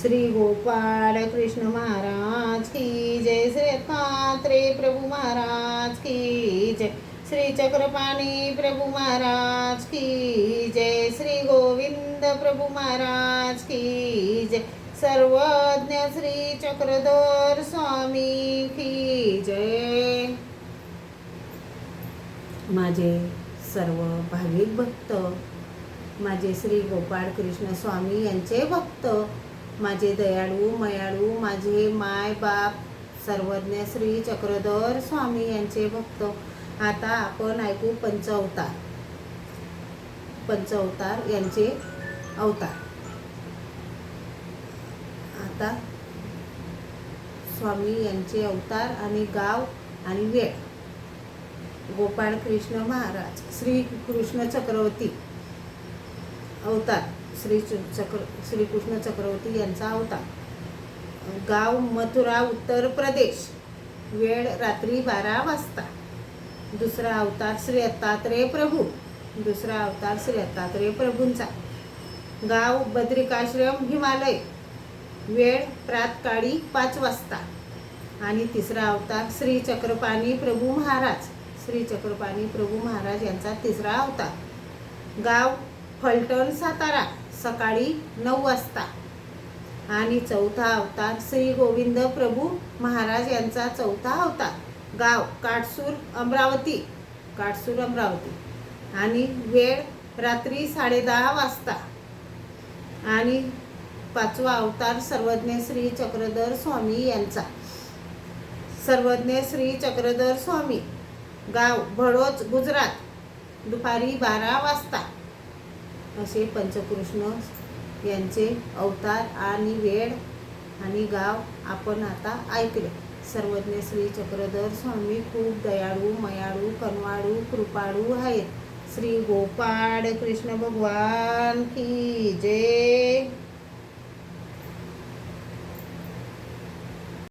श्री गोपाळ कृष्ण महाराज की जय, श्री दत्तात्रेय प्रभु महाराज की जय, श्री चक्रपाणी प्रभु महाराज की जय, श्री गोविंद प्रभु महाराज की जय, सर्वज्ञ श्री चक्रधर स्वामी की जय. माझे सर्व भाविक भक्त, माझे श्री गोपाळ कृष्ण स्वामी यांचे भक्त, माझे दयाळू मयाळू, माझे माय बाप, सर्वज्ञ श्री चक्रधर स्वामी यांचे भक्त. आता आपण ऐकू पंचअवतार यांचे अवतार. आता स्वामी यांचे अवतार आणि गाव आणि वेळ. गोपाळ कृष्ण महाराज श्री कृष्ण चक्रवर्ती अवतार, श्री कृष्ण चक्रवर्ती यांचा अवतार. गाव मथुरा उत्तर प्रदेश. वेळ रात्री 12 वाजता. दुसरा अवतार श्री दत्तात्रेय प्रभू. दुसरा अवतार श्री दत्तात्रेय प्रभूंचा. गाव बद्रिकाश्रम हिमालय. वेळ प्रातकाळी 5 वाजता. आणि तिसरा अवतार श्री चक्रपाणी प्रभू महाराज. श्री चक्रपाणी प्रभू महाराज यांचा तिसरा अवतार. गाव फलटण सातारा. सकाळी 9 वाजता. आणि चौथा अवतार श्री गोविंद प्रभू महाराज यांचा चौथा अवतार. गाव काटसूर अमरावती. काटसूर अमरावती. आणि वेळ रात्री 10:30 वाजता. आणि पाचवा अवतार सर्वज्ञ श्री चक्रधर स्वामी यांचा. सर्वज्ञ श्री चक्रधर स्वामी. गाव भडोच गुजरात. दुपारी 12 वाजता. असे पंचकृष्ण यांचे अवतार आणि वेळ आणि गाव आपण आता ऐकले. सर्वज्ञ श्री चक्रधर स्वामी खूप दयाळू मयाळू कनवाळू कृपाळू आहेत. श्री गोपाळ कृष्ण भगवान की जय.